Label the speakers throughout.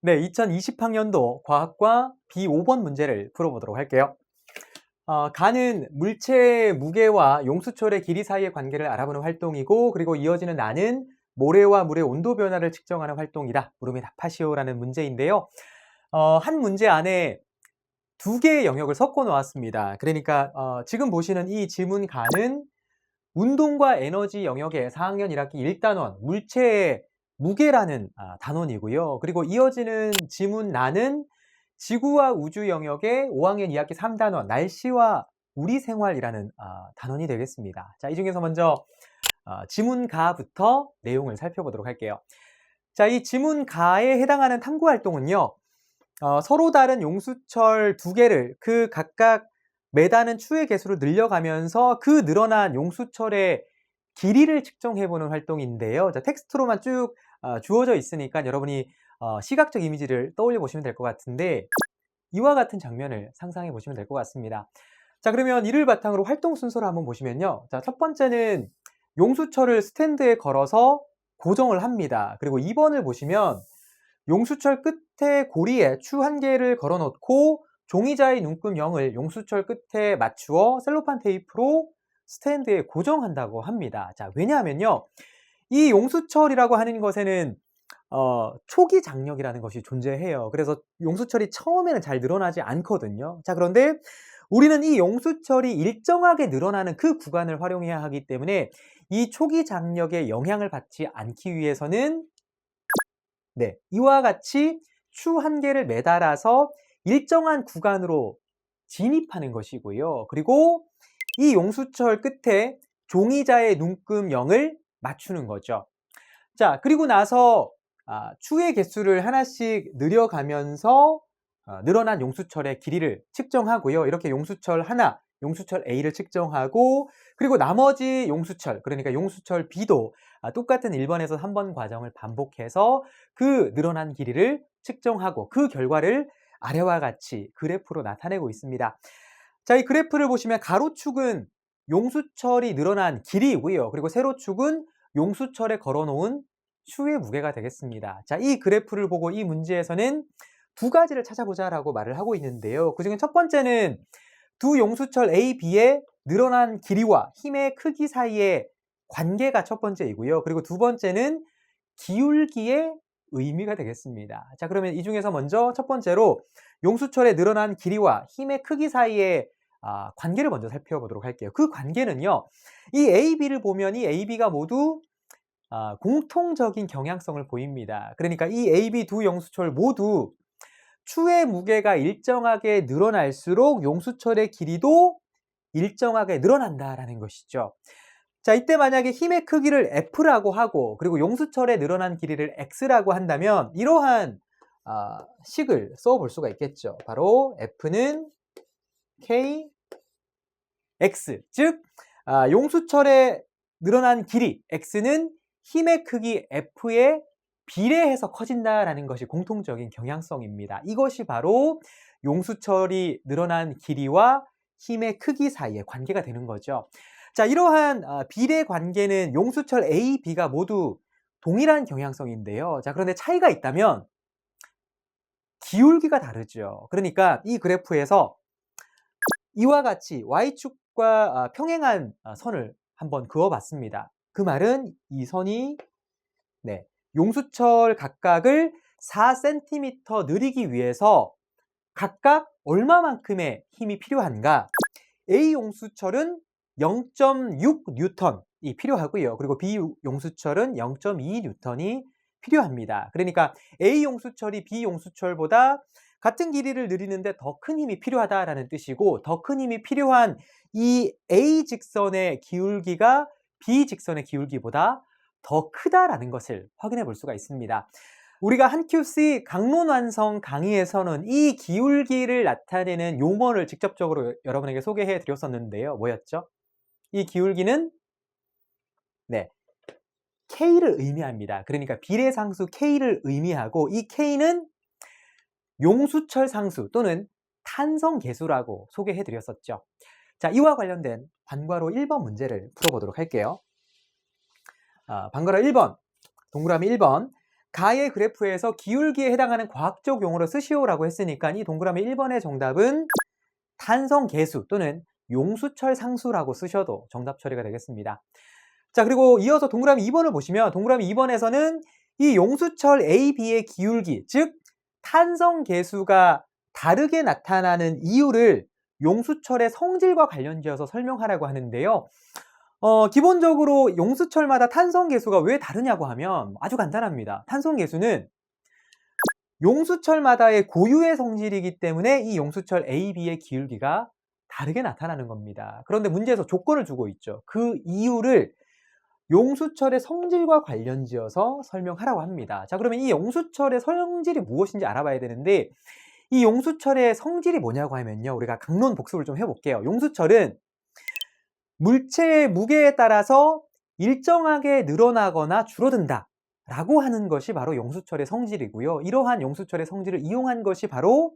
Speaker 1: 네, 2020학년도 과학과 B5번 문제를 풀어보도록 할게요. 가는 물체의 무게와 용수철의 길이 사이의 관계를 알아보는 활동이고, 그리고 이어지는 나는 모래와 물의 온도 변화를 측정하는 활동이다. 물음에 답하시오라는 문제인데요. 한 문제 안에 두 개의 영역을 섞어 놓았습니다. 그러니까 지금 보시는 이 지문 가는 운동과 에너지 영역의 4학년 1학기 1단원 물체의 무게라는 단원이고요. 그리고 이어지는 지문 나는 지구와 우주 영역의 5학년 2학기 3단원 날씨와 우리 생활이라는 단원이 되겠습니다. 자, 이 중에서 먼저 지문가부터 내용을 살펴보도록 할게요. 자, 이 지문가에 해당하는 탐구 활동은요. 서로 다른 용수철 두 개를 그 각각 매다는 추의 개수를 늘려가면서 그 늘어난 용수철의 길이를 측정해보는 활동인데요. 자, 텍스트로만 쭉 주어져 있으니까 여러분이 시각적 이미지를 떠올려 보시면 될 것 같은데 이와 같은 장면을 상상해 보시면 될 것 같습니다. 자, 그러면 이를 바탕으로 활동 순서를 한번 보시면요. 자, 첫 번째는 용수철을 스탠드에 걸어서 고정을 합니다. 그리고 2번을 보시면 용수철 끝에 고리에 추 한 개를 걸어 놓고 종이자의 눈금 0을 용수철 끝에 맞추어 셀로판 테이프로 스탠드에 고정한다고 합니다. 자, 왜냐하면요. 이 용수철이라고 하는 것에는 초기 장력이라는 것이 존재해요. 그래서 용수철이 처음에는 잘 늘어나지 않거든요. 자, 그런데 우리는 이 용수철이 일정하게 늘어나는 그 구간을 활용해야 하기 때문에 이 초기 장력에 영향을 받지 않기 위해서는 네, 이와 같이 추 한 개를 매달아서 일정한 구간으로 진입하는 것이고요. 그리고 이 용수철 끝에 종이자의 눈금 0을 맞추는 거죠. 자, 그리고 나서 추의 개수를 하나씩 늘려가면서 늘어난 용수철의 길이를 측정하고요. 이렇게 용수철 하나, 용수철 A를 측정하고 그리고 나머지 용수철, 그러니까 용수철 B도 똑같은 1번에서 3번 과정을 반복해서 그 늘어난 길이를 측정하고 그 결과를 아래와 같이 그래프로 나타내고 있습니다. 자, 이 그래프를 보시면 가로축은 용수철이 늘어난 길이이고요. 그리고 세로축은 용수철에 걸어놓은 추의 무게가 되겠습니다. 자, 이 그래프를 보고 이 문제에서는 두 가지를 찾아보자라고 말을 하고 있는데요. 그중에 첫 번째는 두 용수철 A, B의 늘어난 길이와 힘의 크기 사이의 관계가 첫 번째이고요. 그리고 두 번째는 기울기의 의미가 되겠습니다. 자, 그러면 이 중에서 먼저 첫 번째로 용수철의 늘어난 길이와 힘의 크기 사이의 관계를 먼저 살펴보도록 할게요. 그 관계는요. 이 A, B를 보면 이 A, B가 모두 공통적인 경향성을 보입니다. 그러니까 이 A, B 두 용수철 모두 추의 무게가 일정하게 늘어날수록 용수철의 길이도 일정하게 늘어난다라는 것이죠. 자, 이때 만약에 힘의 크기를 F라고 하고 그리고 용수철의 늘어난 길이를 X라고 한다면 이러한 식을 써볼 수가 있겠죠. 바로 F는 K, X, 즉 용수철의 늘어난 길이 X는 힘의 크기 F에 비례해서 커진다라는 것이 공통적인 경향성입니다. 이것이 바로 용수철이 늘어난 길이와 힘의 크기 사이의 관계가 되는 거죠. 자, 이러한 비례 관계는 용수철 A, B가 모두 동일한 경향성인데요. 자, 그런데 차이가 있다면 기울기가 다르죠. 그러니까 이 그래프에서 이와 같이 Y축과 평행한 선을 한번 그어봤습니다. 그 말은 이 선이 용수철 각각을 4cm 느리기 위해서 각각 얼마만큼의 힘이 필요한가? A 용수철은 0.6N이 필요하고요. 그리고 B 용수철은 0.2N이 필요합니다. 그러니까 A 용수철이 B 용수철보다 같은 길이를 느리는데 더 큰 힘이 필요하다라는 뜻이고 더 큰 힘이 필요한 이 A 직선의 기울기가 B 직선의 기울기보다 더 크다라는 것을 확인해 볼 수가 있습니다. 우리가 한 QC 강론 완성 강의에서는 이 기울기를 나타내는 용어를 직접적으로 여러분에게 소개해 드렸었는데요. 뭐였죠? 이 기울기는 K를 의미합니다. 그러니까 비례상수 K를 의미하고 이 K는 용수철 상수 또는 탄성계수라고 소개해 드렸었죠. 자, 이와 관련된 반괄호 1번 문제를 풀어보도록 할게요. 반괄호 1번, 동그라미 1번. 가의 그래프에서 기울기에 해당하는 과학적 용어로 쓰시오라고 했으니까 이 동그라미 1번의 정답은 탄성계수 또는 용수철 상수라고 쓰셔도 정답 처리가 되겠습니다. 자, 그리고 이어서 동그라미 2번을 보시면 동그라미 2번에서는 이 용수철 A, B의 기울기, 즉 탄성계수가 다르게 나타나는 이유를 용수철의 성질과 관련지어서 설명하라고 하는데요. 기본적으로 용수철마다 탄성계수가 왜 다르냐고 하면 아주 간단합니다. 탄성계수는 용수철마다의 고유의 성질이기 때문에 이 용수철 A, B의 기울기가 다르게 나타나는 겁니다. 그런데 문제에서 조건을 주고 있죠. 그 이유를 용수철의 성질과 관련지어서 설명하라고 합니다. 자, 그러면 이 용수철의 성질이 무엇인지 알아봐야 되는데 이 용수철의 성질이 뭐냐고 하면요. 우리가 강론 복습을 좀 해볼게요. 용수철은 물체의 무게에 따라서 일정하게 늘어나거나 줄어든다 라고 하는 것이 바로 용수철의 성질이고요. 이러한 용수철의 성질을 이용한 것이 바로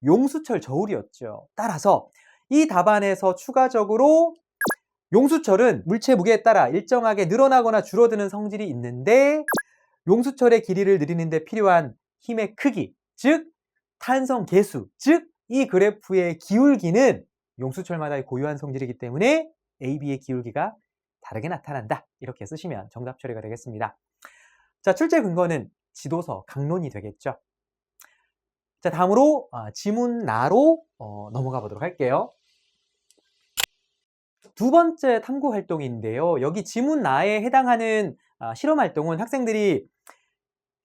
Speaker 1: 용수철 저울이었죠. 따라서 이 답안에서 추가적으로 용수철은 물체 무게에 따라 일정하게 늘어나거나 줄어드는 성질이 있는데 용수철의 길이를 늘리는 데 필요한 힘의 크기, 즉 탄성계수, 즉 이 그래프의 기울기는 용수철마다의 고유한 성질이기 때문에 A, B의 기울기가 다르게 나타난다. 이렇게 쓰시면 정답 처리가 되겠습니다. 자, 출제 근거는 지도서, 강론이 되겠죠. 자, 다음으로 지문나로 넘어가 보도록 할게요. 두 번째 탐구 활동인데요. 여기 지문나에 해당하는 실험 활동은 학생들이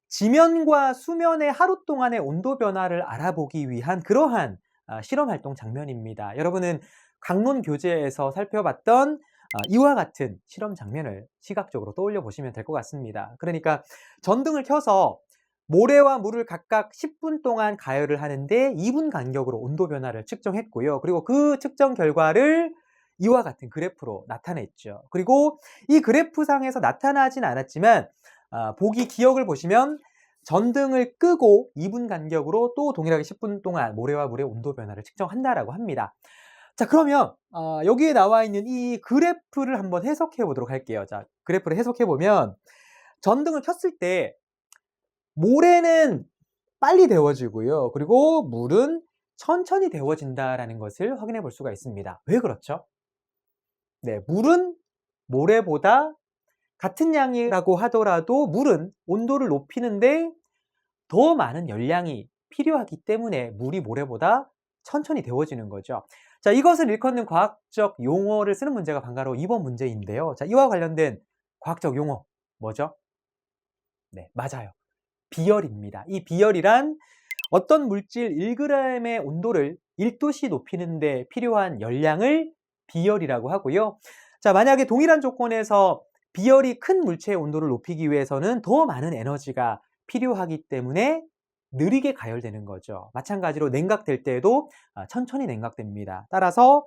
Speaker 1: 지면과 수면의 하루 동안의 온도 변화를 알아보기 위한 그러한 실험 활동 장면입니다. 여러분은 강론 교재에서 살펴봤던 이와 같은 실험 장면을 시각적으로 떠올려 보시면 될 것 같습니다. 그러니까 전등을 켜서 모래와 물을 각각 10분 동안 가열을 하는데 2분 간격으로 온도 변화를 측정했고요. 그리고 그 측정 결과를 이와 같은 그래프로 나타냈죠. 그리고 이 그래프상에서 나타나진 않았지만 보기 기억을 보시면 전등을 끄고 2분 간격으로 또 동일하게 10분 동안 모래와 물의 온도 변화를 측정한다라고 합니다. 자, 그러면 여기에 나와 있는 이 그래프를 한번 해석해 보도록 할게요. 자, 그래프를 해석해 보면 전등을 켰을 때 모래는 빨리 데워지고요. 그리고 물은 천천히 데워진다라는 것을 확인해 볼 수가 있습니다. 왜 그렇죠? 네, 물은 모래보다 같은 양이라고 하더라도 물은 온도를 높이는데 더 많은 열량이 필요하기 때문에 물이 모래보다 천천히 데워지는 거죠. 자, 이것을 일컫는 과학적 용어를 쓰는 문제가 바로 2번 문제인데요. 자, 이와 관련된 과학적 용어 뭐죠? 네, 맞아요. 비열입니다. 이 비열이란 어떤 물질 1g의 온도를 1도씨 높이는데 필요한 열량을 비열이라고 하고요. 자, 만약에 동일한 조건에서 비열이 큰 물체의 온도를 높이기 위해서는 더 많은 에너지가 필요하기 때문에 느리게 가열되는 거죠. 마찬가지로 냉각될 때에도 천천히 냉각됩니다. 따라서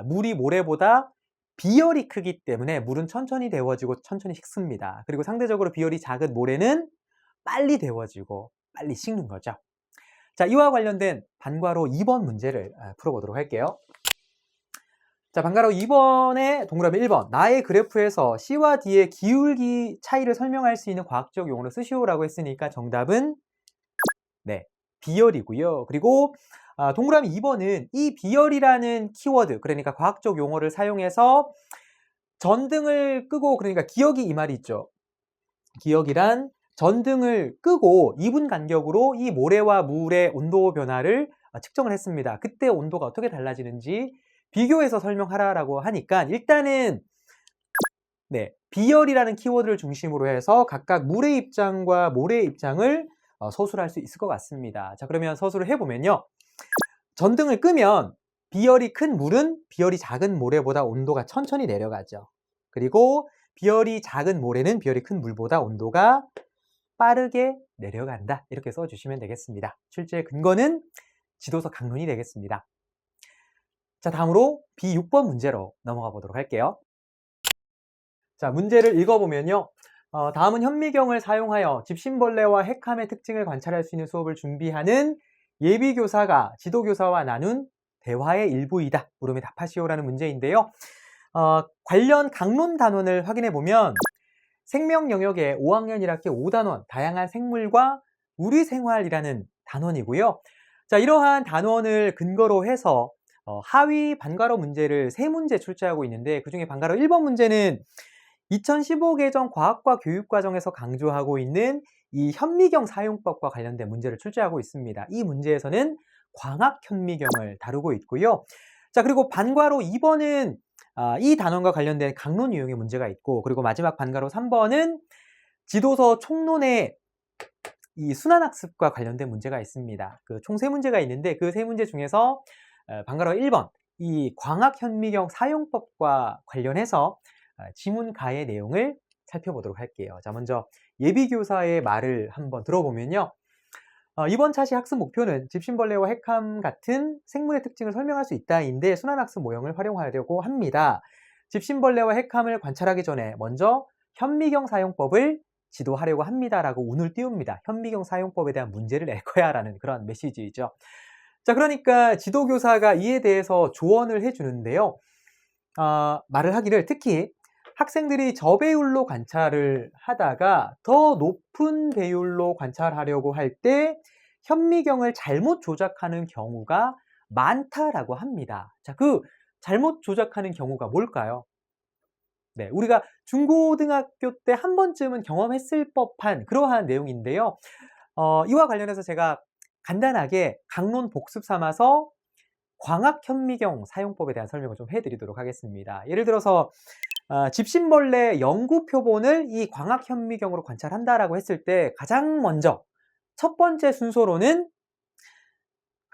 Speaker 1: 물이 모래보다 비열이 크기 때문에 물은 천천히 데워지고 천천히 식습니다. 그리고 상대적으로 비열이 작은 모래는 빨리 데워지고 빨리 식는 거죠. 자, 이와 관련된 반과로 2번 문제를 풀어보도록 할게요. 자, 반가로 2번에 동그라미 1번. 나의 그래프에서 C와 D의 기울기 차이를 설명할 수 있는 과학적 용어로 쓰시오라고 했으니까 정답은 네, 비열이고요. 그리고 동그라미 2번은 이 비열이라는 키워드, 그러니까 과학적 용어를 사용해서 전등을 끄고, 그러니까 기억이 이 말이 있죠. 기억이란 전등을 끄고 2분 간격으로 이 모래와 물의 온도 변화를 측정을 했습니다. 그때 온도가 어떻게 달라지는지 비교해서 설명하라고 하니까 일단은 네, 비열이라는 키워드를 중심으로 해서 각각 물의 입장과 모래의 입장을 서술할 수 있을 것 같습니다. 자, 그러면 서술을 해보면요. 전등을 끄면 비열이 큰 물은 비열이 작은 모래보다 온도가 천천히 내려가죠. 그리고 비열이 작은 모래는 비열이 큰 물보다 온도가 빠르게 내려간다. 이렇게 써주시면 되겠습니다. 출제 근거는 지도서 강론이 되겠습니다. 자, 다음으로 B6번 문제로 넘어가 보도록 할게요. 자, 문제를 읽어보면요. 다음은 현미경을 사용하여 집신벌레와 핵함의 특징을 관찰할 수 있는 수업을 준비하는 예비교사가 지도교사와 나눈 대화의 일부이다. 물음에 답하시오라는 문제인데요. 관련 강론 단원을 확인해 보면 생명 영역의 5학년 1학기 5단원 다양한 생물과 우리 생활이라는 단원이고요. 자, 이러한 단원을 근거로 해서 하위 반괄호 문제를 3문제 출제하고 있는데 그중에 반괄호 1번 문제는 2015 개정 과학과 교육과정에서 강조하고 있는 이 현미경 사용법과 관련된 문제를 출제하고 있습니다. 이 문제에서는 광학 현미경을 다루고 있고요. 자, 그리고 반괄호 2번은 이 단원과 관련된 강론 유형의 문제가 있고, 그리고 마지막 반괄호 3번은 지도서 총론의 이 순환학습과 관련된 문제가 있습니다. 그 총 3문제가 있는데 그 3문제 중에서 반괄호 1번 이 광학 현미경 사용법과 관련해서 지문가의 내용을 살펴보도록 할게요. 자, 먼저 예비교사의 말을 한번 들어보면요. 이번 차시 학습 목표는 집신벌레와 핵함 같은 생물의 특징을 설명할 수 있다인데 순환학습 모형을 활용하려고 합니다. 집신벌레와 핵함을 관찰하기 전에 먼저 현미경 사용법을 지도하려고 합니다라고 운을 띄웁니다. 현미경 사용법에 대한 문제를 낼 거야 라는 그런 메시지이죠. 자, 그러니까 지도교사가 이에 대해서 조언을 해주는데요. 말을 하기를 특히 학생들이 저배율로 관찰을 하다가 더 높은 배율로 관찰하려고 할 때 현미경을 잘못 조작하는 경우가 많다라고 합니다. 자, 그 잘못 조작하는 경우가 뭘까요? 네, 우리가 중고등학교 때 한 번쯤은 경험했을 법한 그러한 내용인데요. 이와 관련해서 제가 간단하게 강론 복습 삼아서 광학 현미경 사용법에 대한 설명을 좀 해드리도록 하겠습니다. 예를 들어서 집신벌레 연구 표본을 이 광학 현미경으로 관찰한다라고 했을 때 가장 먼저 첫 번째 순서로는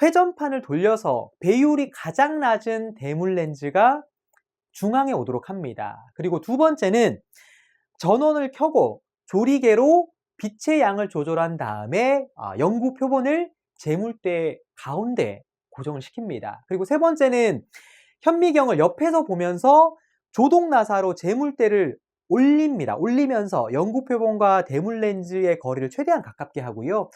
Speaker 1: 회전판을 돌려서 배율이 가장 낮은 대물 렌즈가 중앙에 오도록 합니다. 그리고 두 번째는 전원을 켜고 조리개로 빛의 양을 조절한 다음에 연구 표본을 재물대 가운데 고정을 시킵니다. 그리고 세 번째는 현미경을 옆에서 보면서 조동 나사로 재물대를 올립니다. 올리면서 연구 표본과 대물 렌즈의 거리를 최대한 가깝게 하고요.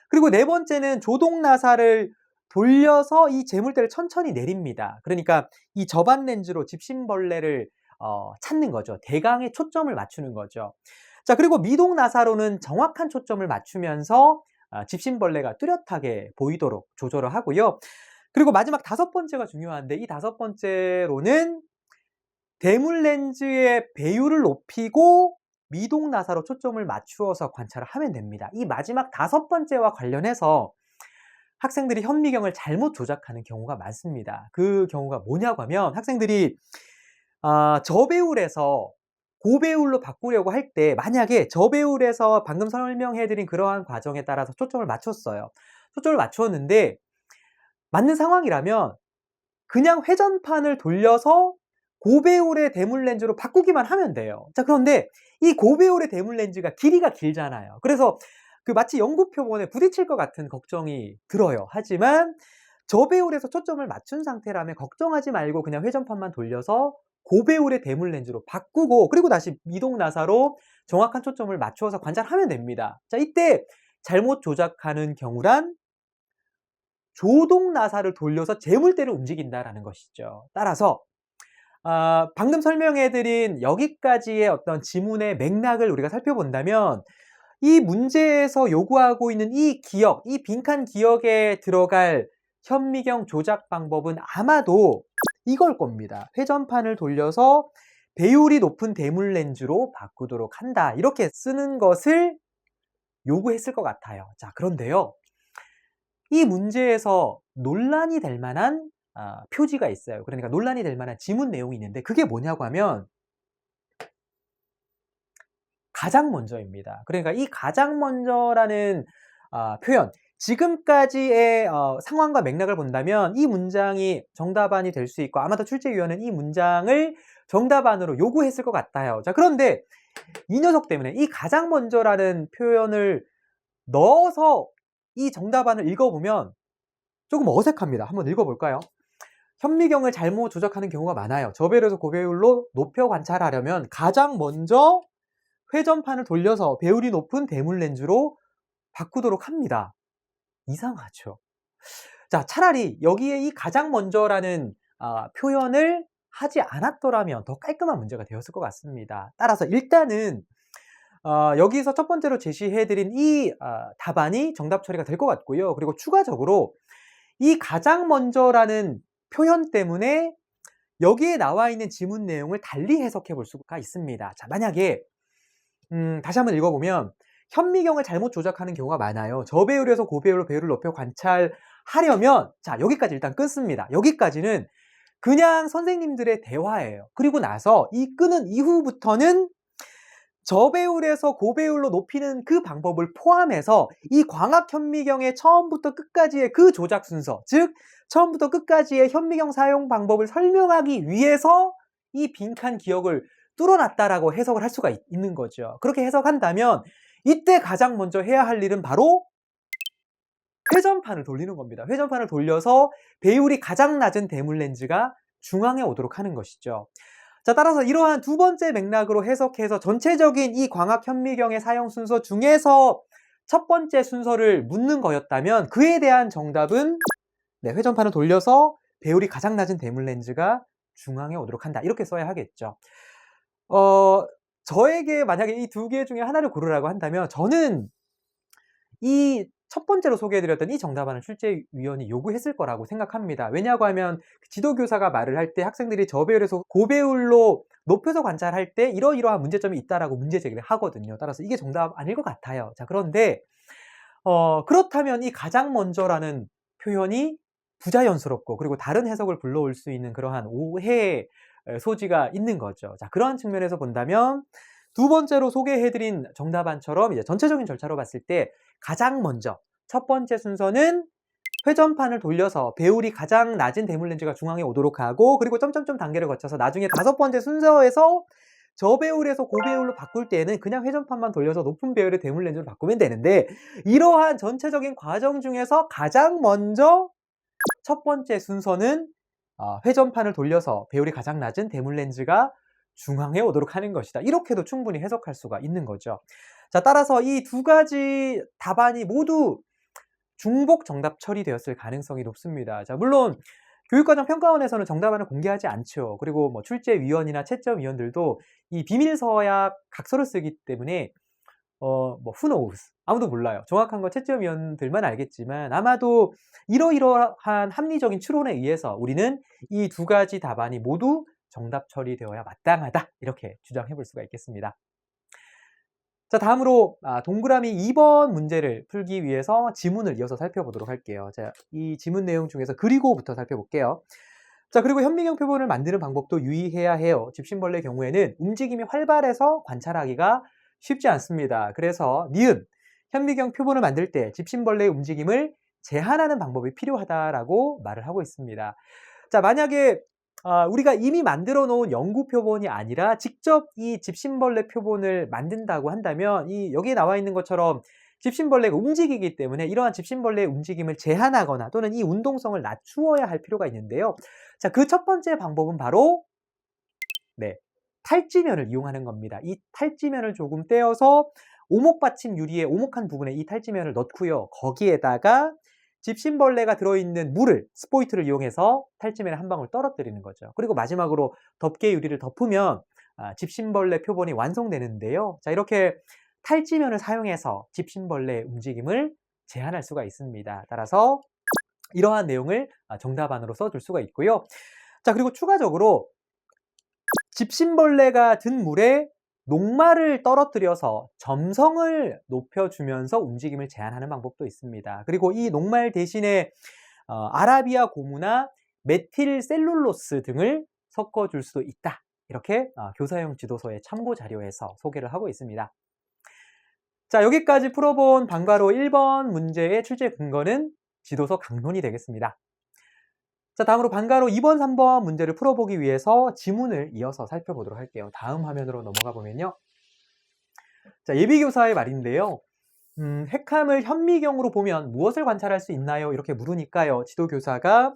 Speaker 1: 그리고 네 번째는 조동 나사를 돌려서 이 재물대를 천천히 내립니다. 그러니까 이 접안 렌즈로 집신벌레를 찾는 거죠. 대강의 초점을 맞추는 거죠. 자, 그리고 미동 나사로는 정확한 초점을 맞추면서 집신벌레가 뚜렷하게 보이도록 조절을 하고요. 그리고 마지막 5번째가 중요한데 이 5번째로는 대물 렌즈의 배율을 높이고 미동 나사로 초점을 맞추어서 관찰을 하면 됩니다. 이 마지막 5번째와 관련해서 학생들이 현미경을 잘못 조작하는 경우가 많습니다. 그 경우가 뭐냐고 하면 학생들이 저배율에서 고배율로 바꾸려고 할 때 만약에 저배율에서 방금 설명해드린 그러한 과정에 따라서 초점을 맞췄어요. 초점을 맞추었는데 맞는 상황이라면 그냥 회전판을 돌려서 고배율의 대물 렌즈로 바꾸기만 하면 돼요. 자, 그런데 이 고배율의 대물 렌즈가 길이가 길잖아요. 그래서 그 마치 연구 표본에 부딪힐 것 같은 걱정이 들어요. 하지만 저배율에서 초점을 맞춘 상태라면 걱정하지 말고 그냥 회전판만 돌려서 고배율의 대물 렌즈로 바꾸고 그리고 다시 미동 나사로 정확한 초점을 맞추어서 관찰하면 됩니다. 자, 이때 잘못 조작하는 경우란 조동 나사를 돌려서 재물대를 움직인다라는 것이죠. 따라서 방금 설명해드린 여기까지의 어떤 지문의 맥락을 우리가 살펴본다면 이 문제에서 요구하고 있는 이 기억, 이 빈칸 기억에 들어갈 현미경 조작 방법은 아마도 이걸 겁니다. 회전판을 돌려서 배율이 높은 대물 렌즈로 바꾸도록 한다. 이렇게 쓰는 것을 요구했을 것 같아요. 자, 그런데요. 이 문제에서 논란이 될 만한 표지가 있어요. 그러니까 논란이 될 만한 지문 내용이 있는데 그게 뭐냐고 하면 가장 먼저입니다. 그러니까 이 가장 먼저라는 표현, 지금까지의 상황과 맥락을 본다면 이 문장이 정답안이 될 수 있고 아마도 출제위원은 이 문장을 정답안으로 요구했을 것 같아요. 자, 그런데 이 녀석 때문에 이 가장 먼저라는 표현을 넣어서 이 정답안을 읽어보면 조금 어색합니다. 한번 읽어볼까요? 현미경을 잘못 조작하는 경우가 많아요. 저배율에서 고배율로 높여 관찰하려면 가장 먼저 회전판을 돌려서 배율이 높은 대물 렌즈로 바꾸도록 합니다. 이상하죠. 자, 차라리 여기에 이 가장 먼저라는 표현을 하지 않았더라면 더 깔끔한 문제가 되었을 것 같습니다. 따라서 일단은 여기서 첫 번째로 제시해드린 이 답안이 정답 처리가 될 것 같고요. 그리고 추가적으로 이 가장 먼저라는 표현 때문에 여기에 나와 있는 지문 내용을 달리 해석해 볼 수가 있습니다. 자, 만약에 다시 한번 읽어보면 현미경을 잘못 조작하는 경우가 많아요. 저배율에서 고배율로 배율을 높여 관찰하려면 자, 여기까지 일단 끊습니다. 여기까지는 그냥 선생님들의 대화예요. 그리고 나서 이 끄는 이후부터는 저배율에서 고배율로 높이는 그 방법을 포함해서 이 광학 현미경의 처음부터 끝까지의 그 조작 순서, 즉 처음부터 끝까지의 현미경 사용 방법을 설명하기 위해서 이 빈칸 기억을 뚫어놨다라고 해석을 할 수가 있는 거죠. 그렇게 해석한다면 이때 가장 먼저 해야 할 일은 바로 회전판을 돌리는 겁니다. 회전판을 돌려서 배율이 가장 낮은 대물 렌즈가 중앙에 오도록 하는 것이죠. 자, 따라서 이러한 두 번째 맥락으로 해석해서 전체적인 이 광학 현미경의 사용 순서 중에서 첫 번째 순서를 묻는 거였다면 그에 대한 정답은 회전판을 돌려서 배율이 가장 낮은 대물 렌즈가 중앙에 오도록 한다. 이렇게 써야 하겠죠. 저에게 만약에 이 두 개 중에 하나를 고르라고 한다면 저는 이 첫 번째로 소개해드렸던 이 정답안을 출제위원이 요구했을 거라고 생각합니다. 왜냐고 하면 지도교사가 말을 할 때 학생들이 저배율에서 고배율로 높여서 관찰할 때 이러이러한 문제점이 있다라고 문제 제기를 하거든요. 따라서 이게 정답 아닐 것 같아요. 자, 그런데 그렇다면 이 가장 먼저라는 표현이 부자연스럽고 그리고 다른 해석을 불러올 수 있는 그러한 오해의 소지가 있는 거죠. 자, 그러한 측면에서 본다면 두 번째로 소개해드린 정답안처럼 이제 전체적인 절차로 봤을 때 가장 먼저 첫 번째 순서는 회전판을 돌려서 배율이 가장 낮은 대물 렌즈가 중앙에 오도록 하고 그리고 점점점 단계를 거쳐서 나중에 다섯 번째 순서에서 저배율에서 고배율로 바꿀 때에는 그냥 회전판만 돌려서 높은 배율의 대물 렌즈로 바꾸면 되는데 이러한 전체적인 과정 중에서 가장 먼저 첫 번째 순서는 회전판을 돌려서 배율이 가장 낮은 대물 렌즈가 중앙에 오도록 하는 것이다. 이렇게도 충분히 해석할 수가 있는 거죠. 자, 따라서 이 두 가지 답안이 모두 중복 정답 처리되었을 가능성이 높습니다. 자, 물론 교육과정 평가원에서는 정답안을 공개하지 않죠. 그리고 뭐 출제위원이나 채점위원들도 이 비밀서약 각서를 쓰기 때문에 who knows? 아무도 몰라요. 정확한 건 채점위원들만 알겠지만 아마도 이러이러한 합리적인 추론에 의해서 우리는 이 두 가지 답안이 모두 정답 처리되어야 마땅하다. 이렇게 주장해 볼 수가 있겠습니다. 자, 다음으로 동그라미 2번 문제를 풀기 위해서 지문을 이어서 살펴보도록 할게요. 자, 이 지문 내용 중에서 그리고부터 살펴볼게요. 자, 그리고 현미경 표본을 만드는 방법도 유의해야 해요. 집신벌레의 경우에는 움직임이 활발해서 관찰하기가 쉽지 않습니다. 그래서 니은 현미경 표본을 만들 때 집신벌레의 움직임을 제한하는 방법이 필요하다라고 말을 하고 있습니다. 자, 만약에 우리가 이미 만들어 놓은 연구 표본이 아니라 직접 이 집신벌레 표본을 만든다고 한다면 여기에 나와 있는 것처럼 집신벌레가 움직이기 때문에 이러한 집신벌레의 움직임을 제한하거나 또는 이 운동성을 낮추어야 할 필요가 있는데요. 자, 그 첫 번째 방법은 바로 탈지면을 이용하는 겁니다. 이 탈지면을 조금 떼어서 오목받침 유리의 오목한 부분에 이 탈지면을 넣고요. 거기에다가 집신벌레가 들어있는 물을 스포이트를 이용해서 탈지면에 한 방울 떨어뜨리는 거죠. 그리고 마지막으로 덮개 유리를 덮으면 집신벌레 표본이 완성되는데요. 자, 이렇게 탈지면을 사용해서 집신벌레의 움직임을 제한할 수가 있습니다. 따라서 이러한 내용을 정답안으로 써줄 수가 있고요. 자, 그리고 추가적으로 집신벌레가 든 물에 녹말을 떨어뜨려서 점성을 높여주면서 움직임을 제한하는 방법도 있습니다. 그리고 이 녹말 대신에 아라비아 고무나 메틸셀룰로스 등을 섞어줄 수도 있다. 이렇게 교사용 지도서의 참고 자료에서 소개를 하고 있습니다. 자, 여기까지 풀어본 방과로 1번 문제의 출제 근거는 지도서 강론이 되겠습니다. 자, 다음으로 방과로 2번, 3번 문제를 풀어보기 위해서 지문을 이어서 살펴보도록 할게요. 다음 화면으로 넘어가 보면요. 자, 예비교사의 말인데요. 핵함을 현미경으로 보면 무엇을 관찰할 수 있나요? 이렇게 물으니까요. 지도교사가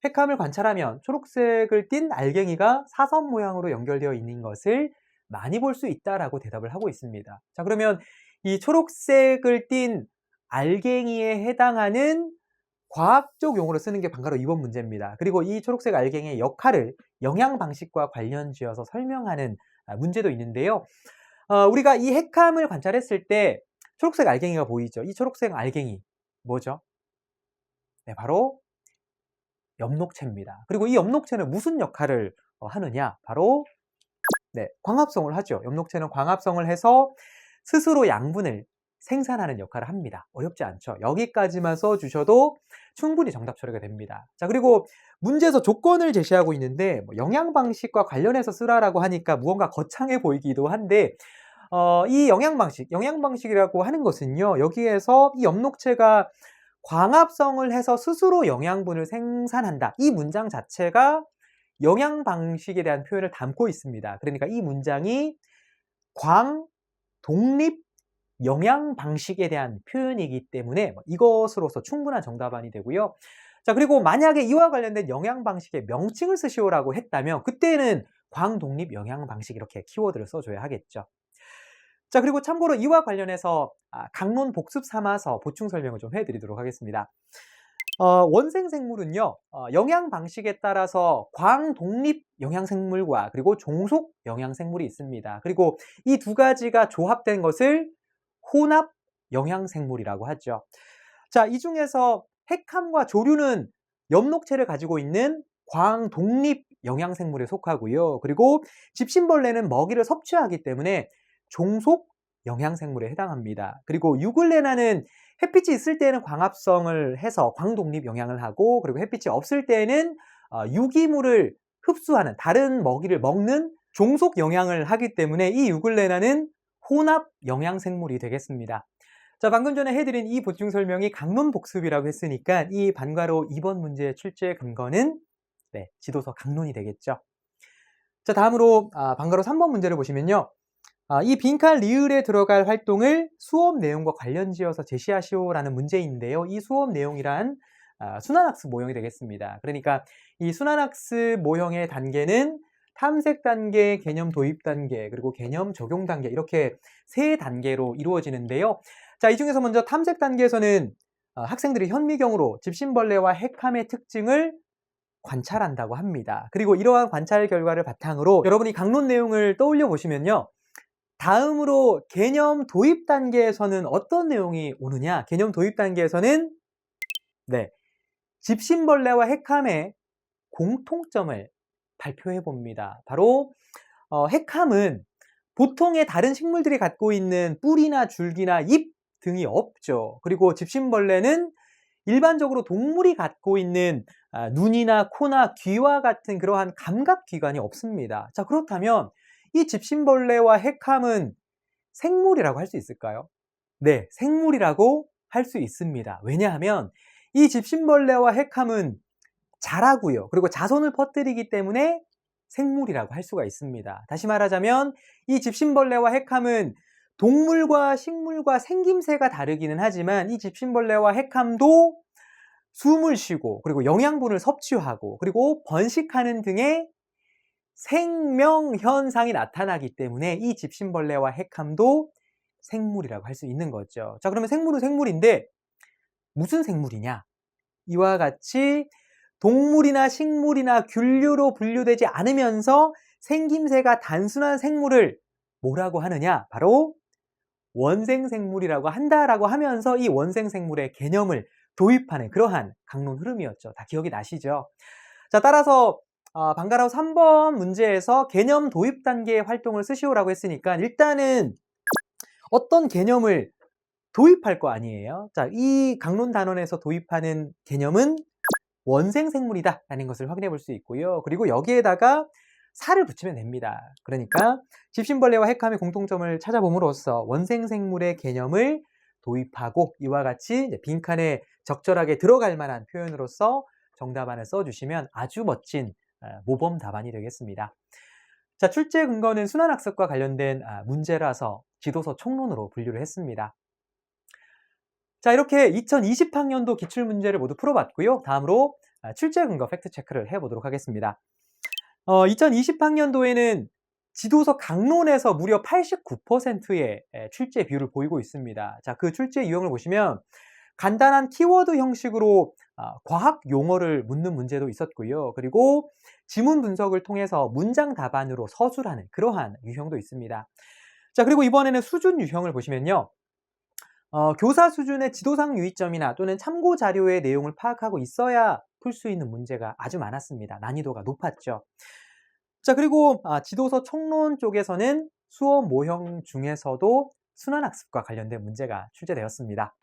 Speaker 1: 핵함을 관찰하면 초록색을 띤 알갱이가 사선 모양으로 연결되어 있는 것을 많이 볼 수 있다라고 대답을 하고 있습니다. 자, 그러면 이 초록색을 띤 알갱이에 해당하는 과학적 용어로 쓰는 게 방과로 2번 문제입니다. 그리고 이 초록색 알갱이의 역할을 영양 방식과 관련 지어서 설명하는 문제도 있는데요. 우리가 이 핵함을 관찰했을 때 초록색 알갱이가 보이죠? 이 초록색 알갱이 뭐죠? 네, 바로 엽록체입니다. 그리고 이 엽록체는 무슨 역할을 하느냐? 바로 네, 광합성을 하죠. 엽록체는 광합성을 해서 스스로 양분을 생산하는 역할을 합니다. 어렵지 않죠? 여기까지만 써주셔도 충분히 정답 처리가 됩니다. 자, 그리고 문제에서 조건을 제시하고 있는데 영양 방식과 관련해서 쓰라라고 하니까 무언가 거창해 보이기도 한데 이 영양 방식이라고 하는 것은요, 여기에서 이 엽록체가 광합성을 해서 스스로 영양분을 생산한다. 이 문장 자체가 영양 방식에 대한 표현을 담고 있습니다. 그러니까 이 문장이 광, 독립, 영양 방식에 대한 표현이기 때문에 이것으로서 충분한 정답안이 되고요. 자, 그리고 만약에 이와 관련된 영양 방식의 명칭을 쓰시오라고 했다면 그때는 광, 독립, 영양 방식 이렇게 키워드를 써줘야 하겠죠. 자, 그리고 참고로 이와 관련해서 강론 복습 삼아서 보충 설명을 좀 해드리도록 하겠습니다. 원생생물은요, 영양 방식에 따라서 광, 독립 영양생물과 그리고 종속 영양생물이 있습니다. 그리고 이 두 가지가 조합된 것을 혼합 영양생물이라고 하죠. 자, 이 중에서 핵함과 조류는 엽록체를 가지고 있는 광, 독립 영양생물에 속하고요. 그리고 집신벌레는 먹이를 섭취하기 때문에 종속 영양생물에 해당합니다. 그리고 유글레나는 햇빛이 있을 때는 광합성을 해서 광독립 영양을 하고, 그리고 햇빛이 없을 때는 유기물을 흡수하는, 다른 먹이를 먹는 종속 영양을 하기 때문에 이 유글레나는 혼합 영양생물이 되겠습니다. 자, 방금 전에 해드린 이 보충 설명이 강론 복습이라고 했으니까 이 반가로 2번 문제의 출제 근거는 네, 지도서 강론이 되겠죠. 자, 다음으로 반가로 3번 문제를 보시면요. 이 빈칸 리을에 들어갈 활동을 수업 내용과 관련지어서 제시하시오라는 문제인데요. 이 수업 내용이란 순환학습 모형이 되겠습니다. 그러니까 이 순환학습 모형의 단계는 탐색 단계, 개념 도입 단계, 그리고 개념 적용 단계 이렇게 세 단계로 이루어지는데요. 자, 이 중에서 먼저 탐색 단계에서는 학생들이 현미경으로 집신벌레와 핵함의 특징을 관찰한다고 합니다. 그리고 이러한 관찰 결과를 바탕으로 여러분이 강론 내용을 떠올려 보시면요. 다음으로 개념 도입 단계에서는 어떤 내용이 오느냐? 개념 도입 단계에서는 네, 집신벌레와 핵함의 공통점을 발표해 봅니다. 바로 핵함은 보통의 다른 식물들이 갖고 있는 뿌리나 줄기나 잎 등이 없죠. 그리고 집신벌레는 일반적으로 동물이 갖고 있는 눈이나 코나 귀와 같은 그러한 감각기관이 없습니다. 자, 그렇다면 이 집신벌레와 핵함은 생물이라고 할 수 있을까요? 네, 생물이라고 할 수 있습니다. 왜냐하면 이 집신벌레와 핵함은 자라고요. 그리고 자손을 퍼뜨리기 때문에 생물이라고 할 수가 있습니다. 다시 말하자면 이 집신벌레와 핵함은 동물과 식물과 생김새가 다르기는 하지만 이 집신벌레와 핵함도 숨을 쉬고 그리고 영양분을 섭취하고 그리고 번식하는 등의 생명 현상이 나타나기 때문에 이 집신벌레와 핵함도 생물이라고 할 수 있는 거죠. 자, 그러면 생물은 생물인데 무슨 생물이냐? 이와 같이 동물이나 식물이나 균류로 분류되지 않으면서 생김새가 단순한 생물을 뭐라고 하느냐? 바로 원생생물이라고 한다라고 하면서 이 원생생물의 개념을 도입하는 그러한 강론 흐름이었죠. 다 기억이 나시죠? 자, 따라서 방가로 3번 문제에서 개념 도입 단계의 활동을 쓰시오라고 했으니까 일단은 어떤 개념을 도입할 거 아니에요? 자, 이 강론 단원에서 도입하는 개념은 원생생물이다 라는 것을 확인해 볼 수 있고요. 그리고 여기에다가 살을 붙이면 됩니다. 그러니까 집신벌레와 핵함의 공통점을 찾아봄으로써 원생생물의 개념을 도입하고 이와 같이 이제 빈칸에 적절하게 들어갈 만한 표현으로서 정답안을 써주시면 아주 멋진 모범 답안이 되겠습니다. 자, 출제 근거는 순환학습과 관련된 문제라서 지도서 총론으로 분류를 했습니다. 자, 이렇게 2020학년도 기출문제를 모두 풀어봤고요. 다음으로 출제 근거 팩트체크를 해보도록 하겠습니다. 2020학년도에는 지도서 강론에서 무려 89%의 출제 비율을 보이고 있습니다. 자, 그 출제 유형을 보시면 간단한 키워드 형식으로 과학 용어를 묻는 문제도 있었고요. 그리고 지문 분석을 통해서 문장 답안으로 서술하는 그러한 유형도 있습니다. 자, 그리고 이번에는 수준 유형을 보시면요. 교사 수준의 지도상 유의점이나 또는 참고 자료의 내용을 파악하고 있어야 풀 수 있는 문제가 아주 많았습니다. 난이도가 높았죠. 자, 그리고 지도서 총론 쪽에서는 수업 모형 중에서도 순환학습과 관련된 문제가 출제되었습니다.